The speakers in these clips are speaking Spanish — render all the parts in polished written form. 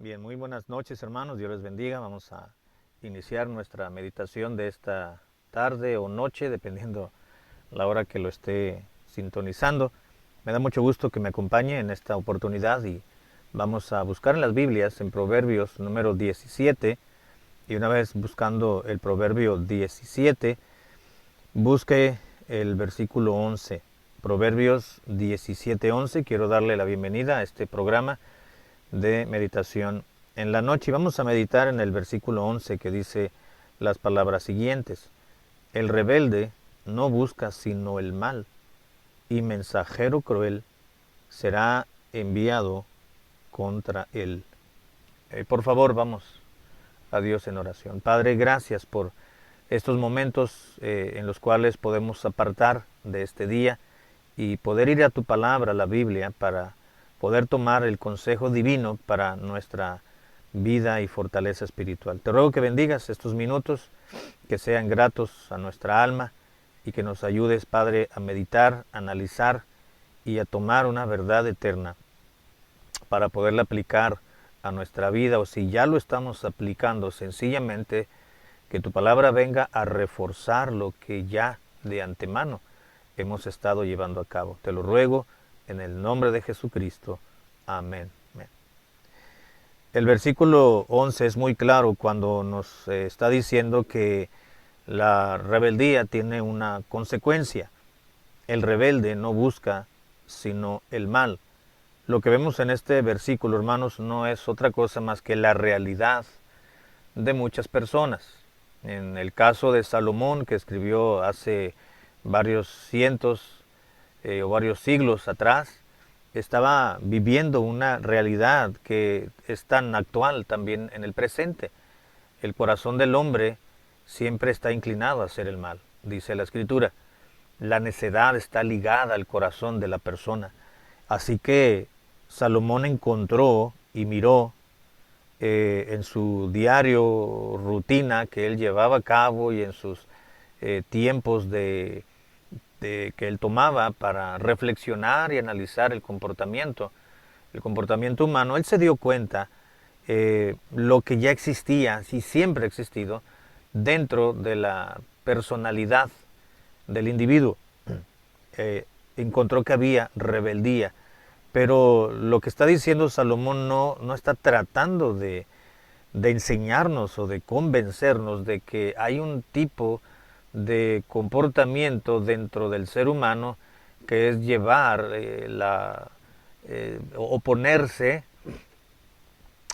Bien, muy buenas noches, hermanos. Dios les bendiga. Vamos a iniciar nuestra meditación de esta tarde o noche, dependiendo la hora que lo esté sintonizando. Me da mucho gusto que me acompañe en esta oportunidad y vamos a buscar en las Biblias, en Proverbios número 17. Y una vez buscando el Proverbio 17, busque el versículo 11. Proverbios 17:11. Quiero darle la bienvenida a este programa de meditación en la noche. Y vamos a meditar en el versículo 11 que dice las palabras siguientes. El rebelde no busca sino el mal, y mensajero cruel será enviado contra él. Por favor, vamos a Dios en oración. Padre, gracias por estos momentos en los cuales podemos apartar de este día y poder ir a tu palabra, la Biblia, para poder tomar el consejo divino para nuestra vida y fortaleza espiritual. Te ruego que bendigas estos minutos, que sean gratos a nuestra alma y que nos ayudes, Padre, a meditar, a analizar y a tomar una verdad eterna para poderla aplicar a nuestra vida, o si ya lo estamos aplicando, sencillamente que tu palabra venga a reforzar lo que ya de antemano hemos estado llevando a cabo. Te lo ruego en el nombre de Jesucristo. Amén. Amén. El versículo 11 es muy claro cuando nos está diciendo que la rebeldía tiene una consecuencia. El rebelde no busca sino el mal. Lo que vemos en este versículo, hermanos, no es otra cosa más que la realidad de muchas personas. En el caso de Salomón, que escribió hace varios cientos o varios siglos atrás, estaba viviendo una realidad que es tan actual también en el presente. El corazón del hombre siempre está inclinado a hacer el mal, dice la Escritura. La necedad está ligada al corazón de la persona. Así que Salomón encontró y miró en su diario rutina que él llevaba a cabo y en sus tiempos que él tomaba para reflexionar y analizar el comportamiento humano, él se dio cuenta lo que ya existía, y siempre ha existido, dentro de la personalidad del individuo. Encontró que había rebeldía, pero lo que está diciendo Salomón no está tratando de enseñarnos o de convencernos de que hay un tipo de comportamiento dentro del ser humano que es llevar oponerse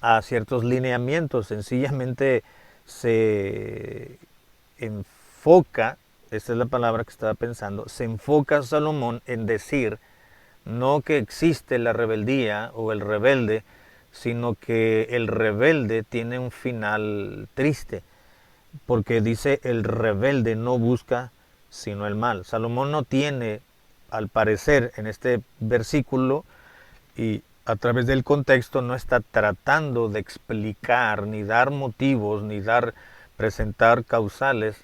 a ciertos lineamientos. Sencillamente se enfoca, esta es la palabra que estaba pensando, se enfoca Salomón en decir no que existe la rebeldía o el rebelde, sino que el rebelde tiene un final triste, porque dice el rebelde no busca sino el mal. Salomón no tiene, al parecer, en este versículo y a través del contexto, no está tratando de explicar, ni dar motivos, ni presentar causales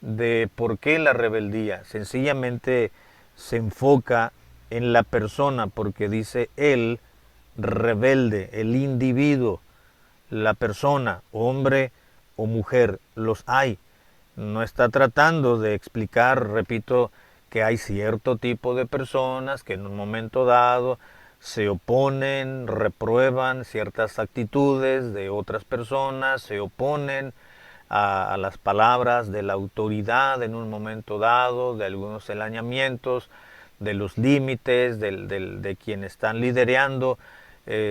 de por qué la rebeldía. Sencillamente se enfoca en la persona, porque dice el rebelde, el individuo, la persona, hombre o mujer, los hay. No está tratando de explicar, repito, que hay cierto tipo de personas que en un momento dado se oponen, reprueban ciertas actitudes de otras personas, se oponen a las palabras de la autoridad en un momento dado, de algunos ensañamientos, de los límites, de quienes están liderando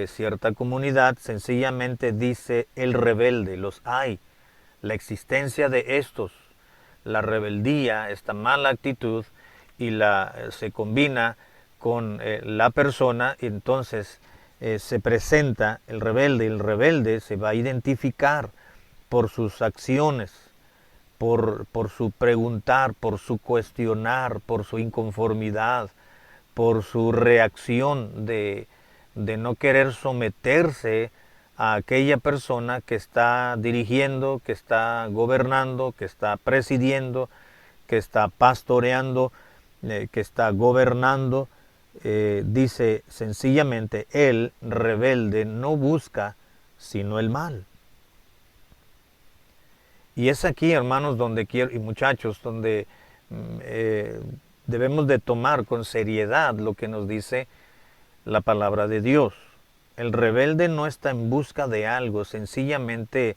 cierta comunidad. Sencillamente dice el rebelde, los hay. La existencia de estos, la rebeldía, esta mala actitud, y se combina con la persona, y entonces se presenta el rebelde se va a identificar por sus acciones, por su preguntar, por su cuestionar, por su inconformidad, por su reacción de no querer someterse a aquella persona que está dirigiendo, que está gobernando, que está presidiendo, que está pastoreando, que está gobernando. Dice sencillamente, el rebelde no busca sino el mal. Y es aquí, hermanos, donde quiero, y muchachos, donde debemos de tomar con seriedad lo que nos dice la palabra de Dios. El rebelde no está en busca de algo, sencillamente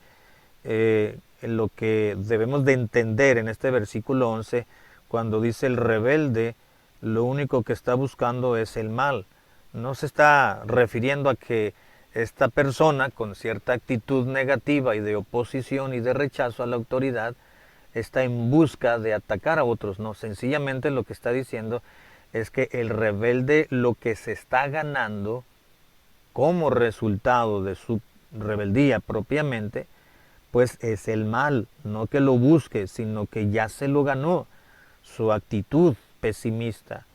lo que debemos de entender en este versículo 11, cuando dice el rebelde, lo único que está buscando es el mal. No se está refiriendo a que esta persona con cierta actitud negativa y de oposición y de rechazo a la autoridad está en busca de atacar a otros. No, sencillamente lo que está diciendo es que el rebelde lo que se está ganando como resultado de su rebeldía propiamente, pues es el mal, no que lo busque, sino que ya se lo ganó. Su actitud pesimista,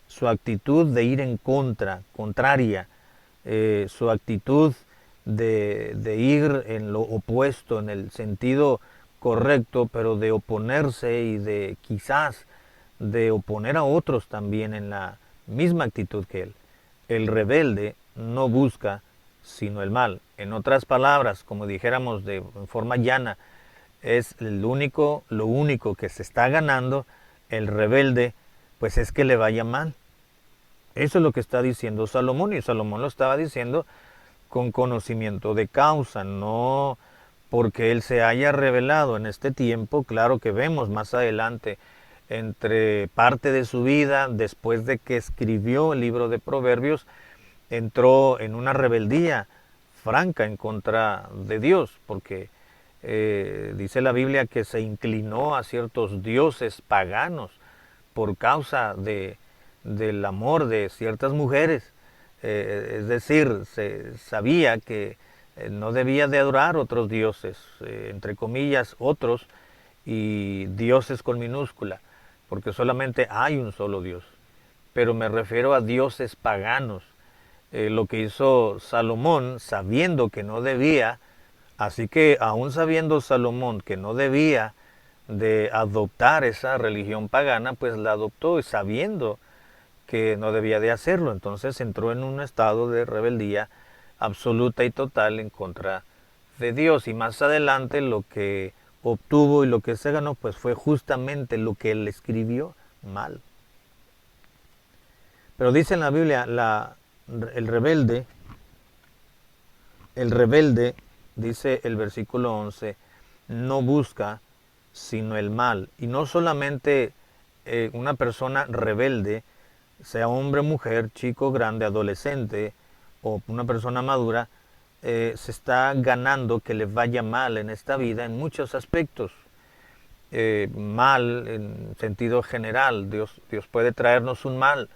su actitud de ir en contra, contraria, su actitud de ir en lo opuesto, en el sentido correcto, pero de oponerse y de quizás de oponer a otros también en la misma actitud que él. El rebelde no busca sino el mal. En otras palabras, como dijéramos en forma llana, es lo único que se está ganando el rebelde, pues es que le vaya mal. Eso es lo que está diciendo Salomón, y Salomón lo estaba diciendo con conocimiento de causa, no porque él se haya revelado en este tiempo. Claro que vemos más adelante, entre parte de su vida, después de que escribió el libro de Proverbios, entró en una rebeldía franca en contra de Dios, porque dice la Biblia que se inclinó a ciertos dioses paganos por causa del amor de ciertas mujeres. Es decir, se sabía que no debía de adorar otros dioses, entre comillas, otros, y dioses con minúscula, porque solamente hay un solo Dios. Pero me refiero a dioses paganos. Lo que hizo Salomón, sabiendo que no debía, así que aún sabiendo Salomón que no debía de adoptar esa religión pagana, pues la adoptó, y sabiendo que no debía de hacerlo. Entonces entró en un estado de rebeldía absoluta y total en contra de Dios. Y más adelante lo que obtuvo y lo que se ganó, pues fue justamente lo que él escribió mal. Pero dice en la Biblia, el rebelde, dice el versículo 11, no busca sino el mal. Y no solamente una persona rebelde, sea hombre, mujer, chico, grande, adolescente o una persona madura, se está ganando que le vaya mal en esta vida en muchos aspectos. Mal en sentido general, Dios puede traernos un mal,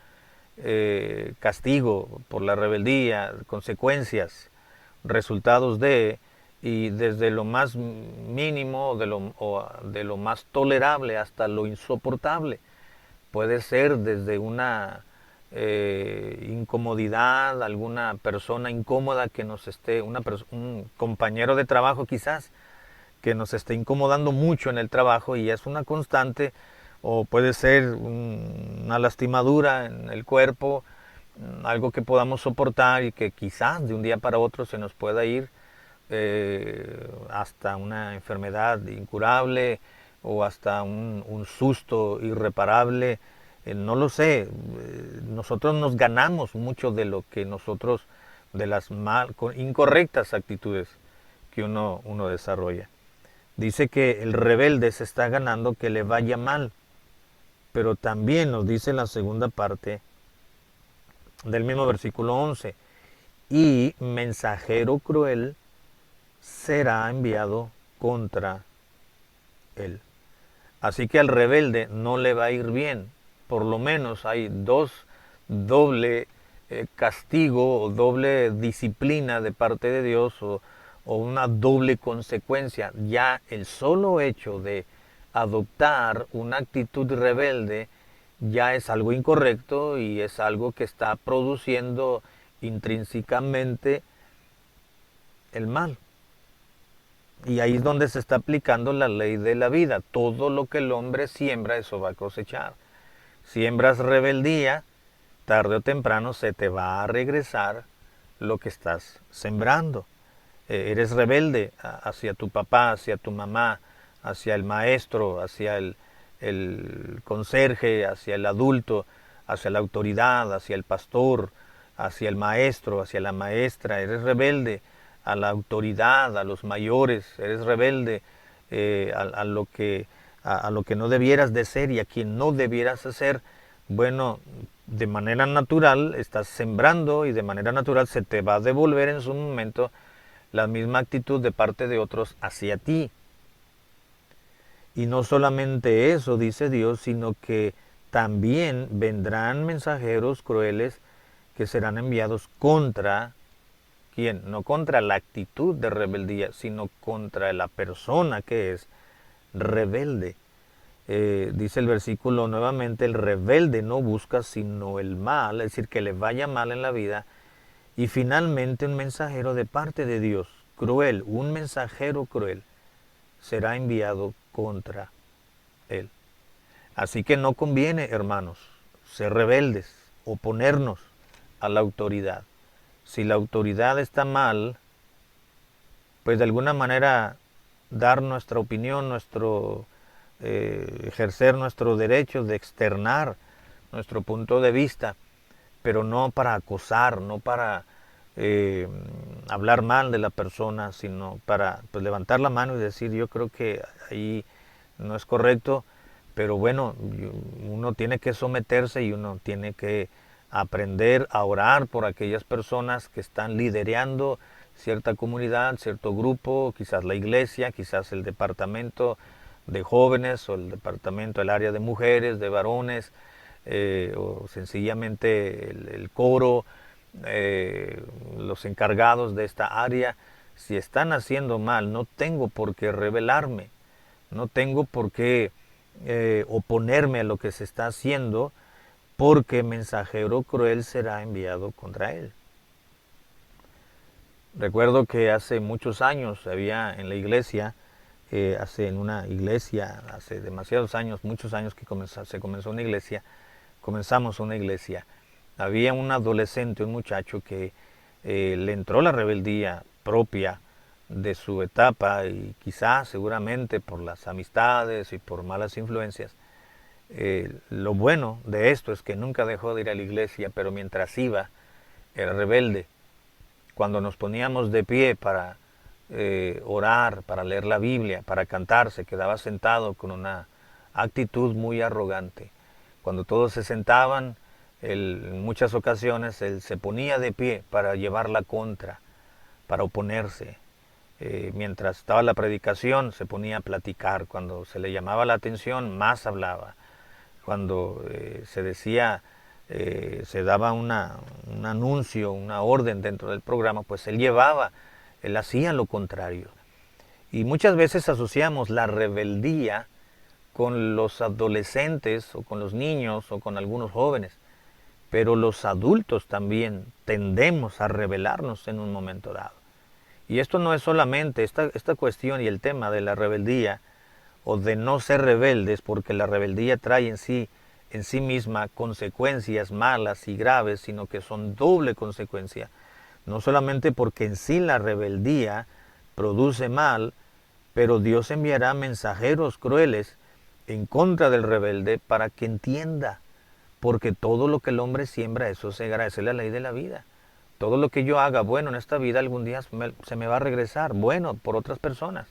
castigo por la rebeldía, consecuencias, resultados y desde lo más mínimo de lo más tolerable hasta lo insoportable. Puede ser desde una incomodidad, alguna persona incómoda que nos esté, un compañero de trabajo quizás, que nos esté incomodando mucho en el trabajo y es una constante, o puede ser una lastimadura en el cuerpo, algo que podamos soportar y que quizás de un día para otro se nos pueda ir, hasta una enfermedad incurable o hasta un susto irreparable. No lo sé. Nosotros nos ganamos mucho de lo que nosotros, de las incorrectas actitudes que uno desarrolla. Dice que el rebelde se está ganando que le vaya mal, pero también nos dice la segunda parte del mismo versículo 11, y mensajero cruel será enviado contra él. Así que al rebelde no le va a ir bien. Por lo menos hay doble castigo o doble disciplina de parte de Dios, o una doble consecuencia. Ya el solo hecho de adoptar una actitud rebelde ya es algo incorrecto y es algo que está produciendo intrínsecamente el mal. Y ahí es donde se está aplicando la ley de la vida. Todo lo que el hombre siembra, eso va a cosechar. Siembras rebeldía, tarde o temprano se te va a regresar lo que estás sembrando. eres rebelde hacia tu papá, hacia tu mamá, hacia el maestro, hacia el conserje, hacia el adulto, hacia la autoridad, hacia el pastor, hacia el maestro, hacia la maestra, eres rebelde a la autoridad, a los mayores, eres rebelde a lo que no debieras de ser y a quien no debieras hacer, bueno, de manera natural estás sembrando y de manera natural se te va a devolver en su momento la misma actitud de parte de otros hacia ti. Y no solamente eso, dice Dios, sino que también vendrán mensajeros crueles que serán enviados contra ¿quién? No contra la actitud de rebeldía, sino contra la persona que es rebelde. Dice el versículo nuevamente, el rebelde no busca sino el mal, es decir, que le vaya mal en la vida. Y finalmente un mensajero de parte de Dios, cruel, un mensajero cruel, será enviado contra él. Así que no conviene, hermanos, ser rebeldes, oponernos a la autoridad. Si la autoridad está mal, pues de alguna manera dar nuestra opinión, ejercer nuestro derecho de externar nuestro punto de vista, pero no para acosar, no para hablar mal de la persona, sino para pues, levantar la mano y decir yo creo que ahí no es correcto, pero bueno, uno tiene que someterse y uno tiene que aprender a orar por aquellas personas que están liderando cierta comunidad, cierto grupo, quizás la iglesia, quizás el departamento de jóvenes o el departamento, el área de mujeres, de varones, o sencillamente el coro, los encargados de esta área. Si están haciendo mal, no tengo por qué rebelarme, no tengo por qué oponerme a lo que se está haciendo, porque mensajero cruel será enviado contra él. Recuerdo que hace muchos años había en la iglesia, en una iglesia, hace demasiados años, muchos años que se comenzó una iglesia, comenzamos una iglesia. Había un adolescente, un muchacho que le entró la rebeldía propia de su etapa y quizás seguramente por las amistades y por malas influencias. Lo bueno de esto es que nunca dejó de ir a la iglesia, pero mientras iba era rebelde. Cuando nos poníamos de pie para orar, para leer la Biblia, para cantar, se quedaba sentado con una actitud muy arrogante. Cuando todos se sentaban, en muchas ocasiones él se ponía de pie para llevar la contra, para oponerse. Mientras estaba la predicación se ponía a platicar. Cuando se le llamaba la atención, más hablaba. Cuando se decía, se daba un anuncio, una orden dentro del programa, pues él hacía lo contrario. Y muchas veces asociamos la rebeldía con los adolescentes o con los niños o con algunos jóvenes, pero los adultos también tendemos a rebelarnos en un momento dado. Y esto no es solamente esta cuestión y el tema de la rebeldía o de no ser rebeldes, porque la rebeldía trae en sí misma consecuencias malas y graves, sino que son doble consecuencia. No solamente porque en sí la rebeldía produce mal, pero Dios enviará mensajeros crueles en contra del rebelde para que entienda, porque todo lo que el hombre siembra, eso segará, esa es la ley de la vida. Todo lo que yo haga bueno en esta vida algún día se me va a regresar, bueno, por otras personas,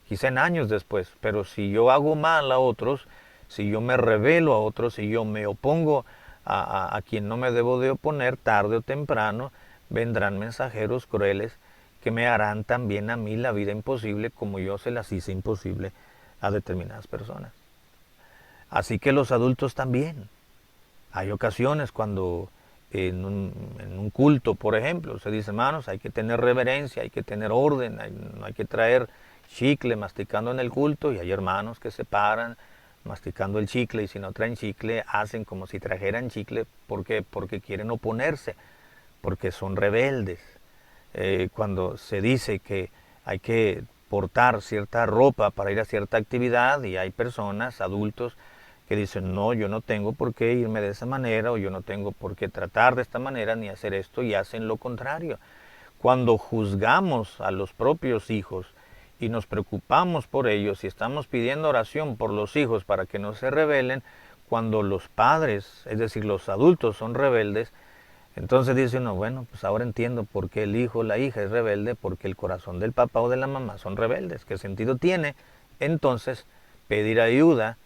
quizá en años después, pero si yo hago mal a otros, si yo me rebelo a otros, si yo me opongo a quien no me debo de oponer, tarde o temprano vendrán mensajeros crueles que me harán también a mí la vida imposible como yo se las hice imposible a determinadas personas. Así que los adultos también. Hay ocasiones cuando en un culto, por ejemplo, se dice, hermanos, hay que tener reverencia, hay que tener orden, no hay que traer chicle masticando en el culto, y hay hermanos que se paran masticando el chicle, y si no traen chicle, hacen como si trajeran chicle, porque quieren oponerse, porque son rebeldes. Cuando se dice que hay que portar cierta ropa para ir a cierta actividad, y hay personas, adultos, que dicen, no, yo no tengo por qué irme de esa manera, o yo no tengo por qué tratar de esta manera, ni hacer esto, y hacen lo contrario. cuando juzgamos a los propios hijos y nos preocupamos por ellos y estamos pidiendo oración por los hijos para que no se rebelen, cuando los padres, es decir, los adultos son rebeldes, entonces dice uno, bueno, pues ahora entiendo por qué el hijo o la hija es rebelde, porque el corazón del papá o de la mamá son rebeldes. ¿Qué sentido tiene entonces pedir ayuda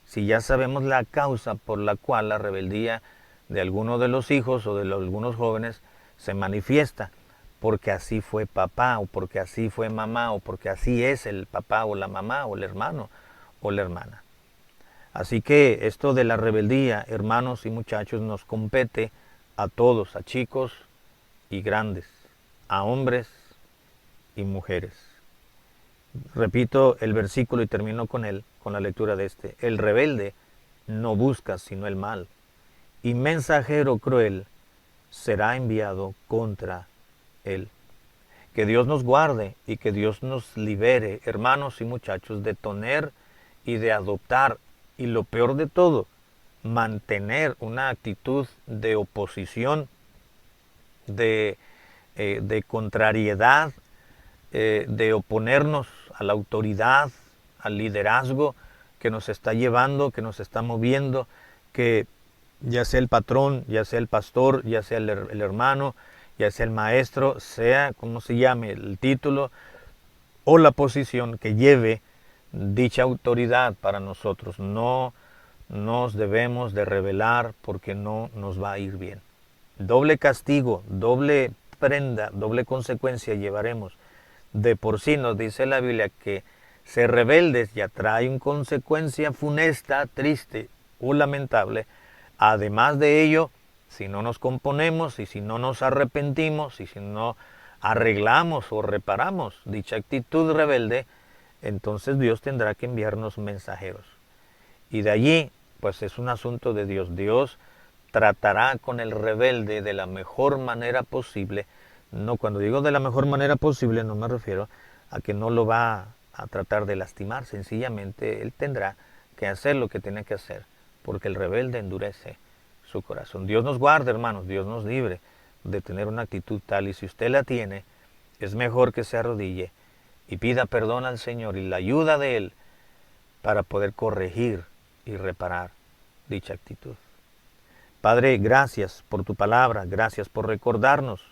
si ya sabemos la causa por la cual la rebeldía de alguno de los hijos o de algunos jóvenes se manifiesta? Porque así fue papá, o porque así fue mamá, o porque así es el papá o la mamá, o el hermano o la hermana. Así que esto de la rebeldía, hermanos y muchachos, nos compete a todos, a chicos y grandes, a hombres y mujeres. Repito el versículo y termino con él, con la lectura de este. El rebelde no busca sino el mal, y mensajero cruel será enviado contra él. Que Dios nos guarde y que Dios nos libere, hermanos y muchachos, de tener y de adoptar, y lo peor de todo, mantener una actitud de oposición, de contrariedad, de oponernos a la autoridad, al liderazgo que nos está llevando, que nos está moviendo, que ya sea el patrón, ya sea el pastor, ya sea el hermano, ya sea el maestro, sea como se llame el título o la posición que lleve dicha autoridad para nosotros. No nos debemos de rebelar porque no nos va a ir bien. Doble castigo, doble prenda, doble consecuencia llevaremos. De por sí nos dice la Biblia que ser rebeldes ya trae una consecuencia funesta, triste o lamentable. Además de ello, si no nos componemos y si no nos arrepentimos y si no arreglamos o reparamos dicha actitud rebelde, entonces Dios tendrá que enviarnos mensajeros. Y de allí, pues es un asunto de Dios. Dios tratará con el rebelde de la mejor manera posible. No, cuando digo de la mejor manera posible, no me refiero a que no lo va a tratar de lastimar. Sencillamente, él tendrá que hacer lo que tiene que hacer, porque el rebelde endurece su corazón. Dios nos guarde, hermanos, Dios nos libre de tener una actitud tal. Y si usted la tiene, es mejor que se arrodille y pida perdón al Señor y la ayuda de Él para poder corregir y reparar dicha actitud. Padre, gracias por tu palabra, gracias por recordarnos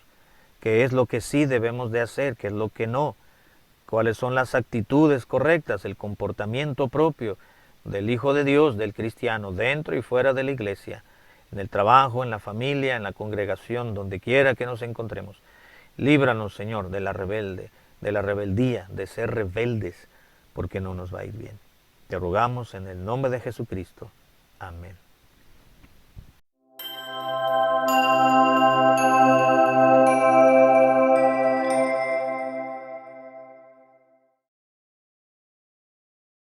qué es lo que sí debemos de hacer, qué es lo que no, cuáles son las actitudes correctas, el comportamiento propio del Hijo de Dios, del cristiano, dentro y fuera de la iglesia, en el trabajo, en la familia, en la congregación, donde quiera que nos encontremos. Líbranos, Señor, de la rebeldía, de ser rebeldes, porque no nos va a ir bien. Te rogamos en el nombre de Jesucristo. Amén.